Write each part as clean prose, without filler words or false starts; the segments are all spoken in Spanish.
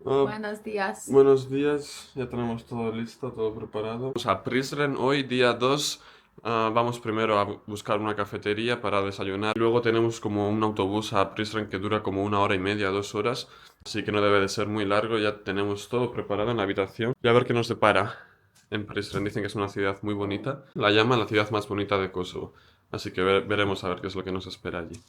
Buenos días. Buenos días, ya tenemos todo listo, todo preparado. Vamos a Prizren hoy, día 2. Vamos primero a buscar una cafetería para desayunar. Luego tenemos como un autobús a Prizren que dura como 1 hora y media, 2 horas. Así que no debe de ser muy largo, ya tenemos todo preparado en la habitación. Y a ver qué nos depara en Prizren. Dicen que es una ciudad muy bonita. La llaman la ciudad más bonita de Kosovo. Así que veremos a ver qué es lo que nos espera allí.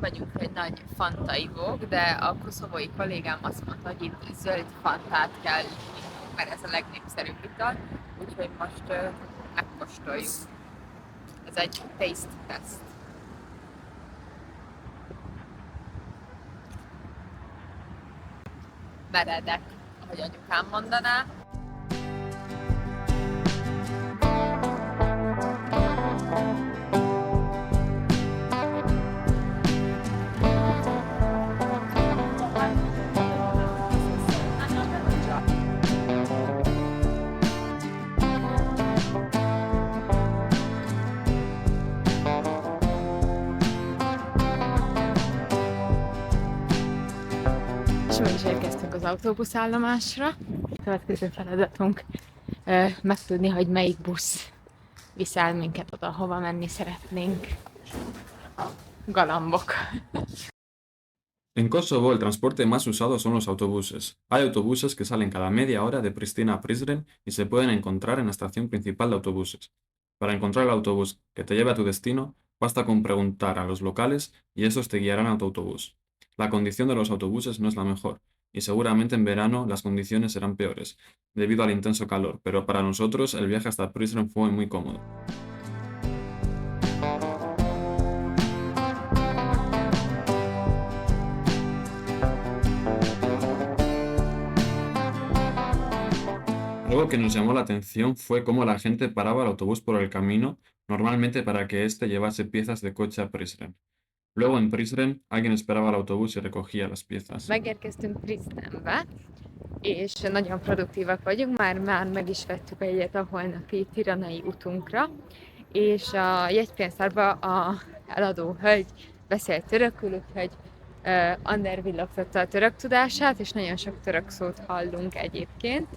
Vagyunk egy nagy fantaivók, de a koszovói kollégám azt mondta, hogy itt zöld fantát kell innunk, mert ez a legnépszerűbb ital, úgyhogy most megkóstoljuk. Ez egy taste test. Meredek, ahogy anyukám mondaná. És meg is érkeztünk az autóbuszállomásra. Következő feladatunk megtudni, hogy melyik busz visz el minket oda, hova menni szeretnénk. Galambok. En Kosovo, el transporte más usado son los autobuses. Hay autobuses que salen cada media hora de Pristina a Prizren y se pueden encontrar en la estación principal de autobuses. Para encontrar el autobús que te lleve a tu destino, basta con preguntar a los locales y esos te guiarán a tu autobús. La condición de los autobuses no es la mejor, y seguramente en verano las condiciones serán peores, debido al intenso calor, pero para nosotros el viaje hasta Prizren fue muy cómodo. Algo que nos llamó la atención fue cómo la gente paraba el autobús por el camino, normalmente para que éste llevase piezas de coche a Prizren. Luego en Prizren, alguien esperaba el autobús y recogía las piezas. Megérkeztünk Prizrenbe, és nagyon produktívak vagyunk, már meg is vettük a jegyet a holnapi tiranai utunkra, és a jegypénztárba a eladó hölgy beszélt törökül, úgyhogy Ander villogtatta a török tudását, és nagyon sok török szót hallunk egyébként.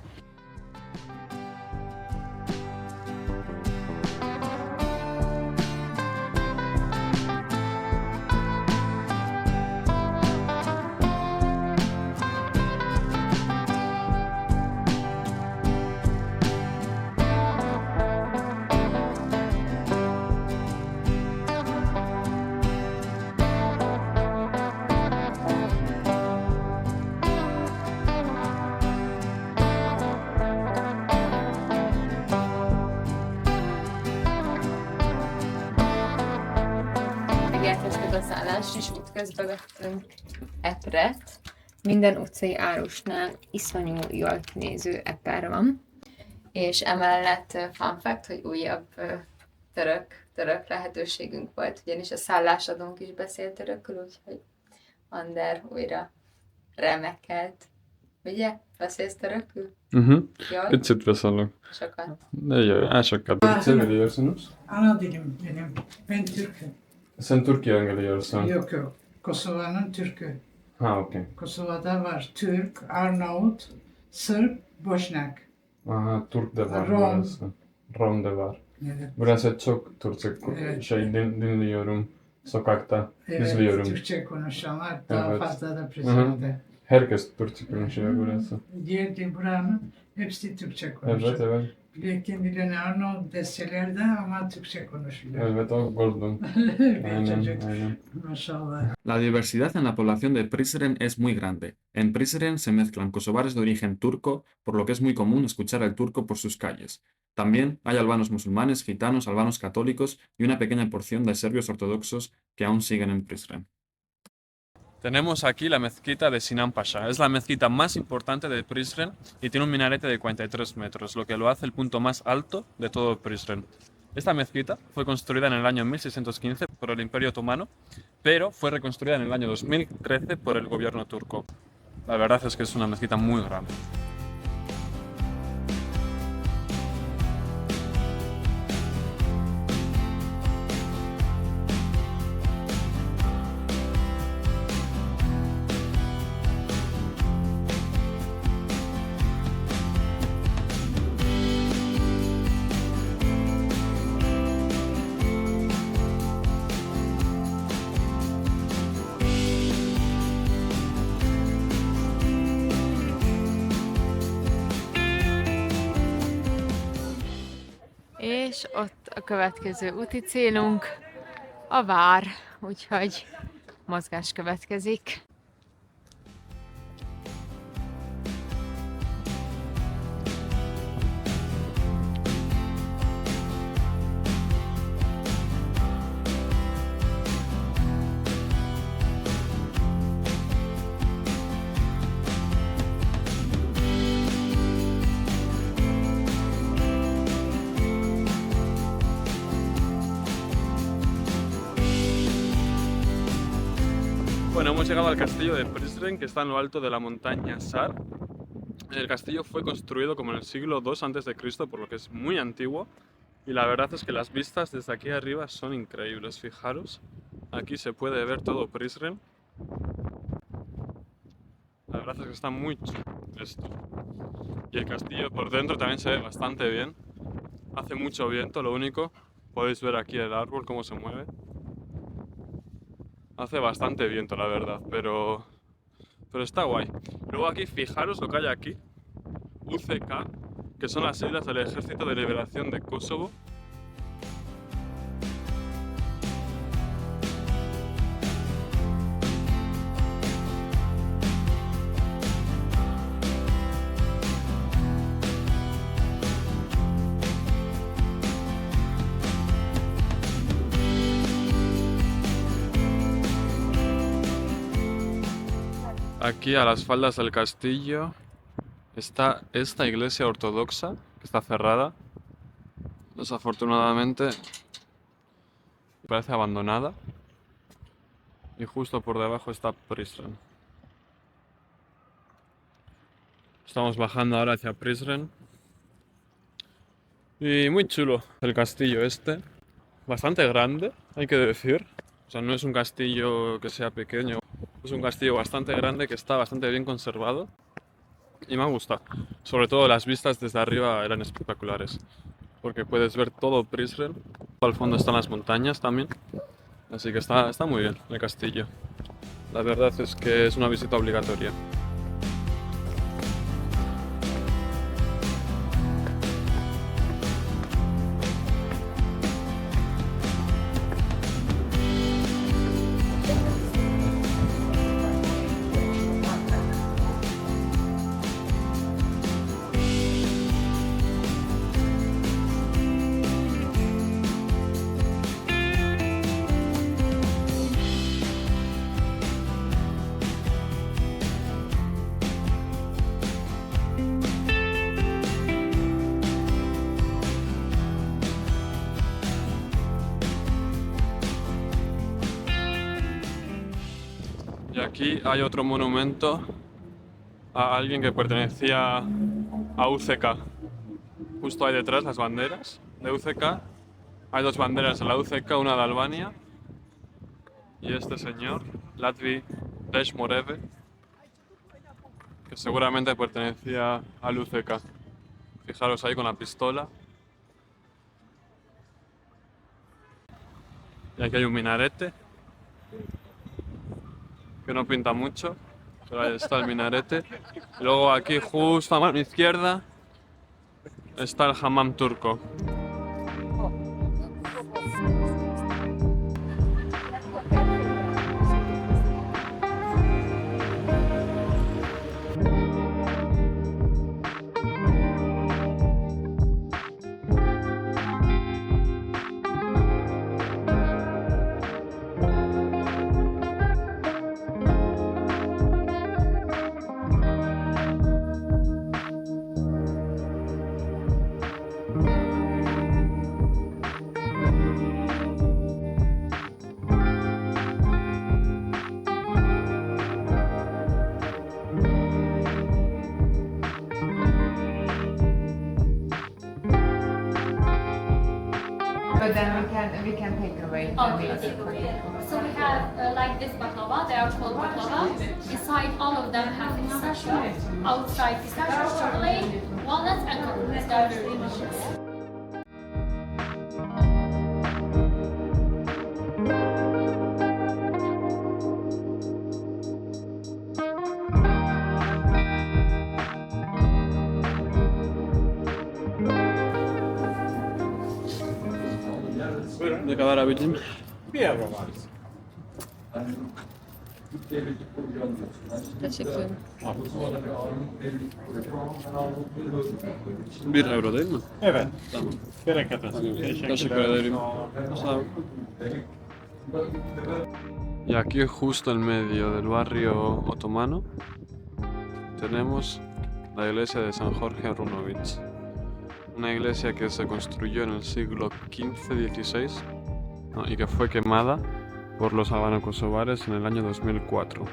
Megérkeztük a szállást, és útközben vettünk epret. Minden utcai árusnál iszonyú jól kinéző eper van. És emellett fun fact, hogy újabb török lehetőségünk volt, ugyanis a szállásadónk is beszélt törökül, úgyhogy Ander újra remekelt. Ugye? Beszélsz törökül? Jól? Picit beszélünk. Sokat. De jó, elsokat. Türkçe biliyorsunuz. Ana dilim benim. Ben Türk'üm. Sen Türkiye biliyorsun. Yok yok. Kosova'nın Türk'ü. Ha, okey. Kosova'da var Türk, Arnavut, Sırp, Boşnak. Aha, Türk de var Rom. burası. Rom de var. Evet. Burası çok Türkçe Evet. dinliyorum. Sokakta Evet, izliyorum. Türkçe konuşanlar daha Evet. fazla da Prizren'de. Herkes Türkçe konuşuyor burası. Diğer de buranın Hepsi Türkçe konuşuyor. evet. Bile kendilerini Arnavut deseler de ama Türkçe konuşuyor. Evet, o gördüm. Bir çocuk. Aynen. Maşallah. La diversidad en la población de Prizren es muy grande. En Prizren se mezclan kosovares de origen turco, por lo que es muy común escuchar el turco por sus calles. También hay albanos musulmanes, gitanos, albanos católicos y una pequeña porción de serbios ortodoxos que aún siguen en Prizren. Tenemos aquí la mezquita de Sinan Pasha. Es la mezquita más importante de Prizren y tiene un minarete de 43 metros, lo que lo hace el punto más alto de todo Prizren. Esta mezquita fue construida en el año 1615 por el Imperio Otomano, pero fue reconstruida en el año 2013 por el gobierno turco. La verdad es que es una mezquita muy grande. És ott a következő úti célunk, a vár, úgyhogy mozgás következik. Bueno, hemos llegado al castillo de Prizren, que está en lo alto de la montaña Sar. El castillo fue construido como en el siglo II a.C., por lo que es muy antiguo. Y la verdad es que las vistas desde aquí arriba son increíbles. Fijaros, aquí se puede ver todo Prizren. La verdad es que está muy chulo esto. Y el castillo por dentro también se ve bastante bien. Hace mucho viento, lo único. Podéis ver aquí el árbol cómo se mueve. Hace bastante viento, la verdad, pero está guay. Luego aquí, fijaros lo que hay aquí. UCK, que son las siglas del Ejército de Liberación de Kosovo. Aquí a las faldas del castillo está esta iglesia ortodoxa, que está cerrada, desafortunadamente, parece abandonada, y justo por debajo está Prizren. Estamos bajando ahora hacia Prizren, y muy chulo el castillo este, bastante grande, hay que decir, o sea, no es un castillo que sea pequeño, es un castillo bastante grande que está bastante bien conservado. Y me ha gustado. Sobre todo las vistas desde arriba eran espectaculares. Porque puedes ver todo Prizren. Al fondo están las montañas también. Así que está muy bien el castillo. La verdad es que es una visita obligatoria. Y aquí hay otro monumento a alguien que pertenecía a UCK. Justo ahí detrás las banderas de UCK. Hay dos banderas de la UCK, una de Albania y este señor, Latvi Deshmoreve, que seguramente pertenecía al UCK. Fijaros ahí con la pistola. Y aquí hay un minarete que no pinta mucho, pero ahí está el minarete. Y luego aquí justo a mano izquierda está el hammam turco. But then we can take away. Okay. So we have like this baklava. There are 12 baklava. Inside, all of them have pistachio. Outside, pistachio, chocolate, walnuts, and coconuts. They are very delicious. Ne kadar abicim? Teşekkür ederim. 1 euro değil mi? Evet. Tamam. Bereket olsun. Teşekkür ederim. Sağ ol. Y aquí justo en medio del barrio otomano tenemos la iglesia de San Jorge Runović. Una iglesia que se construyó en el siglo XV-XVI, ¿no? Y que fue quemada por los albano-kosovares en el año 2004.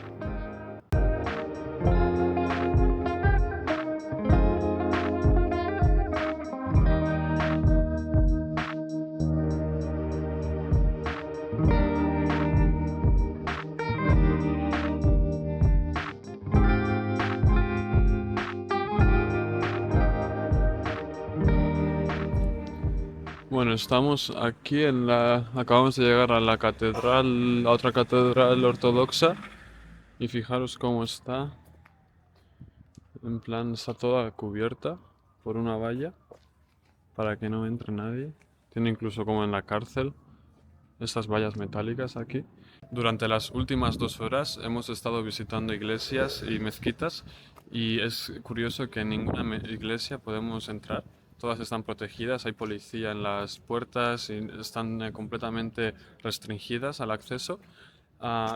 Bueno, estamos aquí acabamos de llegar a la catedral, a otra catedral ortodoxa, y fijaros cómo está. En plan, está toda cubierta por una valla para que no entre nadie. Tiene incluso, como en la cárcel, estas vallas metálicas aquí. Durante las últimas 2 horas hemos estado visitando iglesias y mezquitas, y es curioso que en ninguna iglesia podemos entrar. Todas están protegidas, hay policía en las puertas y están completamente restringidas al acceso.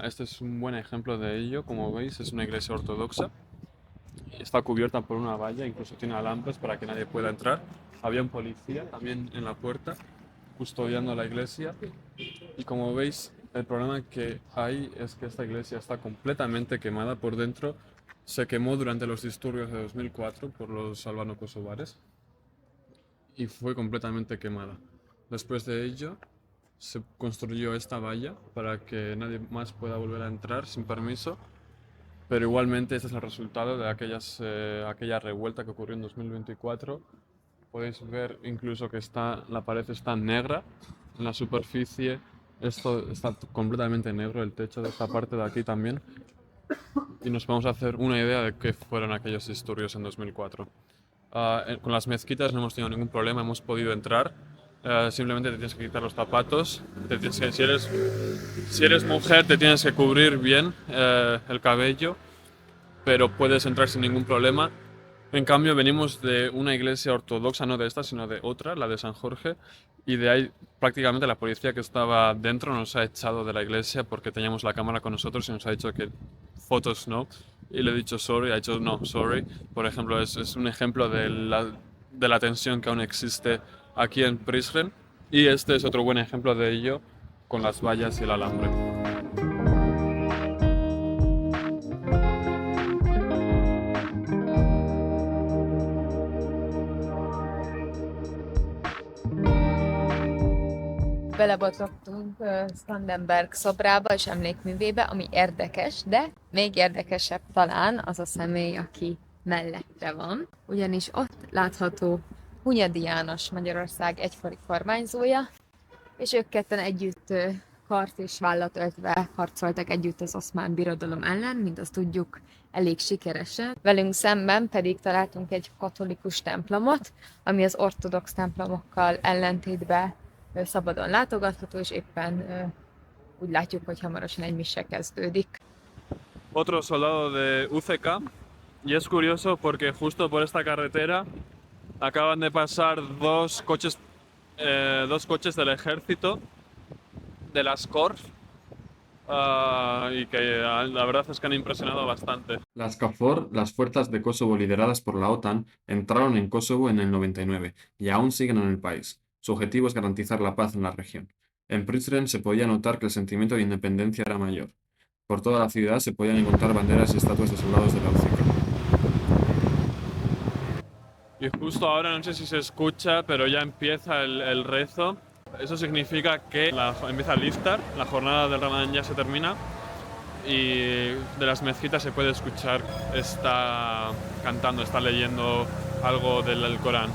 Este es un buen ejemplo de ello. Como veis, es una iglesia ortodoxa. Está cubierta por una valla, incluso tiene alambres para que nadie pueda entrar. Había un policía también en la puerta custodiando la iglesia. Y como veis, el problema que hay es que esta iglesia está completamente quemada por dentro. Se quemó durante los disturbios de 2004 por los albano-kosovares y fue completamente quemada. Después de ello, se construyó esta valla para que nadie más pueda volver a entrar sin permiso, pero igualmente este es el resultado de aquella revuelta que ocurrió en 2024. Podéis ver incluso que la pared está negra en la superficie, esto está completamente negro, el techo de esta parte de aquí también, y nos podemos hacer una idea de qué fueron aquellos disturbios en 2004. Con las mezquitas no hemos tenido ningún problema, hemos podido entrar. Simplemente te tienes que quitar los zapatos. Si eres mujer, te tienes que cubrir bien el cabello, pero puedes entrar sin ningún problema. En cambio, venimos de una iglesia ortodoxa, no de esta, sino de otra, la de San Jorge, y de ahí prácticamente la policía que estaba dentro nos ha echado de la iglesia porque teníamos la cámara con nosotros y nos ha dicho que fotos no. Y le he dicho sorry, ha dicho no, sorry. Por ejemplo, es un ejemplo de la tensión que aún existe aquí en Prizren, y este es otro buen ejemplo de ello con las vallas y el alambre. Belebotlottunk Skandenberg szobrába és emlékművébe, ami érdekes, de még érdekesebb talán az a személy, aki mellette van. Ugyanis ott látható Hunyadi János, Magyarország egykori kormányzója, és ők ketten együtt harc és vállat öltve harcoltak együtt az oszmán birodalom ellen, mint azt tudjuk, elég sikeresen. Velünk szemben pedig találtunk egy katolikus templomot, ami az ortodox templomokkal ellentétben szabadon látogatható, és éppen úgy látjuk, hogy hamarosan egy mise kezdődik. Otro soldado de UCK, y es curioso porque justo por esta carretera acaban de pasar dos coches del ejército de las Corps y que la verdad es que han impresionado bastante. Las KFOR, las fuerzas de Kosovo lideradas por la OTAN, entraron en Kosovo en el 99 y aún siguen en el país. Su objetivo es garantizar la paz en la región. En Prizren se podía notar que el sentimiento de independencia era mayor. Por toda la ciudad se podían encontrar banderas y estatuas de soldados de la UCK. Y justo ahora, no sé si se escucha, pero ya empieza el rezo. Eso significa que empieza el iftar, la jornada del Ramadán ya se termina y de las mezquitas se puede escuchar, está cantando, está leyendo algo del Corán.